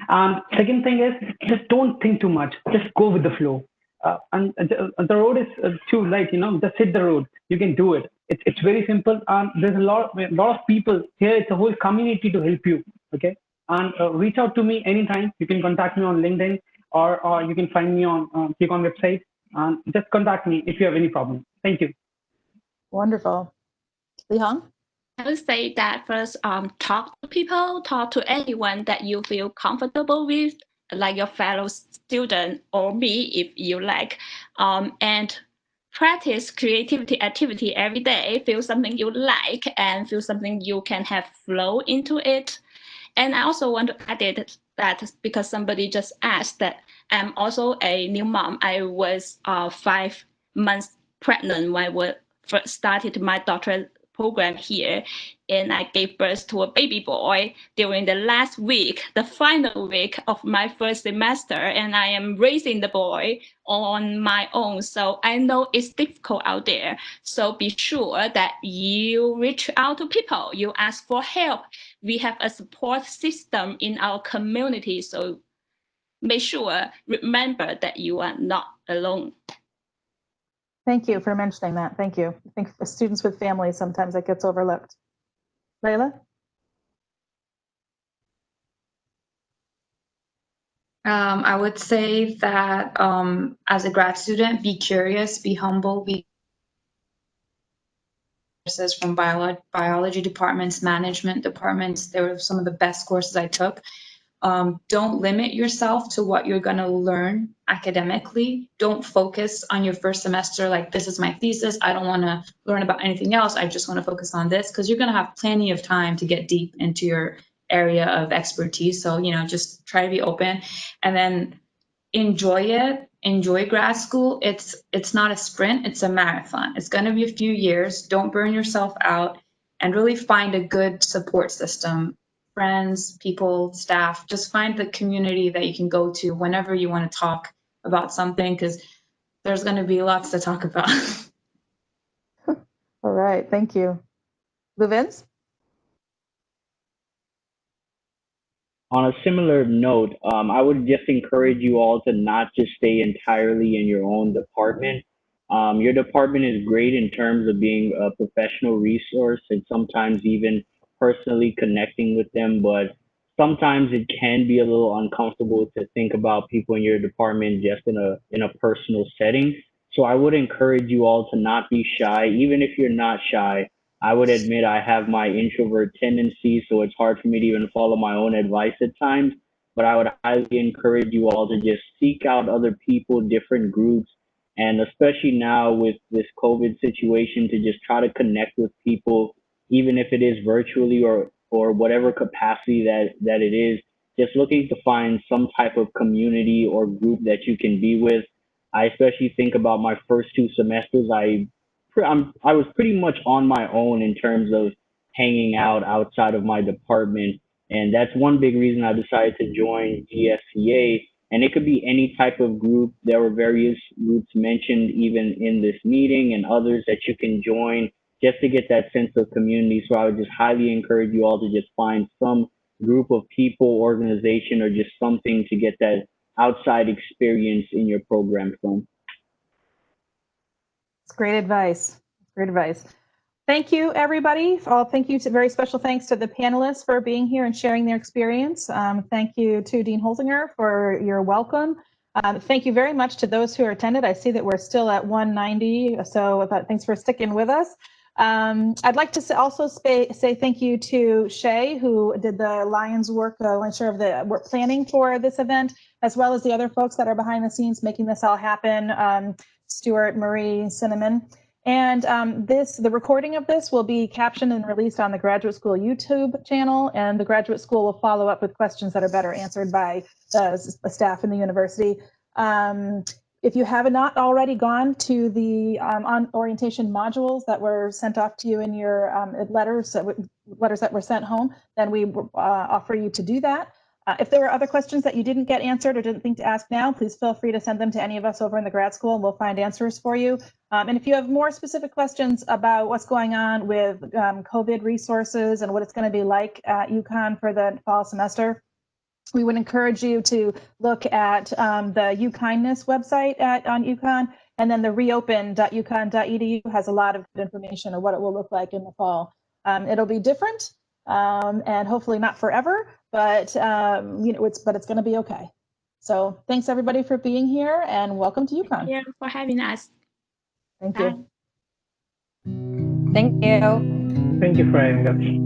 And second thing is, just don't think too much. Just go with the flow. And the road is too light. Just hit the road. You can do it. It's very simple. And there's a lot of people here. It's a whole community to help you. Okay. And reach out to me anytime. You can contact me on LinkedIn, or you can find me on UConn website. And just contact me if you have any problem. Thank you. Wonderful. Lihong? I would say that first, talk to people, talk to anyone that you feel comfortable with, like your fellow student or me, if you like, and practice creativity activity every day. Feel something you like and feel something you can have flow into it. And I also want to add it that because somebody just asked that I'm also a new mom. I was 5 months pregnant when I first started my doctoral program here, and I gave birth to a baby boy during the last week, the final week of my first semester, and I am raising the boy on my own. So I know it's difficult out there. So be sure that you reach out to people, you ask for help. We have a support system in our community. So make sure, remember that you are not alone. Thank you for mentioning that. Thank you. I think for students with families, sometimes that gets overlooked. Layla? I would say that as a grad student, be curious, be humble, be courses from biology departments, management departments. They were some of the best courses I took. Don't limit yourself to what you're going to learn academically. Don't focus on your first semester like, this is my thesis. I don't want to learn about anything else. I just want to focus on this, because you're going to have plenty of time to get deep into your area of expertise. So, just try to be open and then enjoy it. Enjoy grad school. It's not a sprint, it's a marathon. It's going to be a few years. Don't burn yourself out, and really find a good support system. Friends, people, staff, just find the community that you can go to whenever you want to talk about something, because there's going to be lots to talk about. All right, thank you. Louvins? On a similar note, I would just encourage you all to not just stay entirely in your own department. Your department is great in terms of being a professional resource and sometimes even personally connecting with them, but sometimes it can be a little uncomfortable to think about people in your department just in a personal setting. So I would encourage you all to not be shy, even if you're not shy. I would admit I have my introvert tendencies, so it's hard for me to even follow my own advice at times. But I would highly encourage you all to just seek out other people, different groups, and especially now with this COVID situation, to just try to connect with people, even if it is virtually or whatever capacity that it is. Just looking to find some type of community or group that you can be with. I especially think about my first 2 semesters. I was pretty much on my own in terms of hanging out outside of my department. And that's one big reason I decided to join GSCA. And it could be any type of group. There were various groups mentioned even in this meeting and others that you can join just to get that sense of community. So I would just highly encourage you all to just find some group of people, organization, or just something to get that outside experience in your program from. It's great advice. Great advice. Thank you, everybody. Thank you to very special thanks to the panelists for being here and sharing their experience. Thank you to Dean Holsinger for your welcome. Thank you very much to those who attended. I see that we're still at 190, so thanks for sticking with us. I'd like to also say thank you to Shay, who did the Lions work, share of the work planning for this event, as well as the other folks that are behind the scenes making this all happen, Stuart, Marie, Cinnamon. And the recording of this will be captioned and released on the Graduate School YouTube channel, and the Graduate School will follow up with questions that are better answered by the staff in the university. If you have not already gone to the on orientation modules that were sent off to you in your letters that were sent home, then we offer you to do that. If there were other questions that you didn't get answered or didn't think to ask now, please feel free to send them to any of us over in the grad school and we'll find answers for you. And if you have more specific questions about what's going on with COVID resources and what it's going to be like at UConn for the fall semester, we would encourage you to look at the UKindness website on UConn, and then the reopen.uconn.edu has a lot of good information on what it will look like in the fall. It'll be different and hopefully not forever, but it's going to be okay. So thanks everybody for being here and welcome to UConn. Yeah, for having us. Thank you. Thank you. Thank you for having us.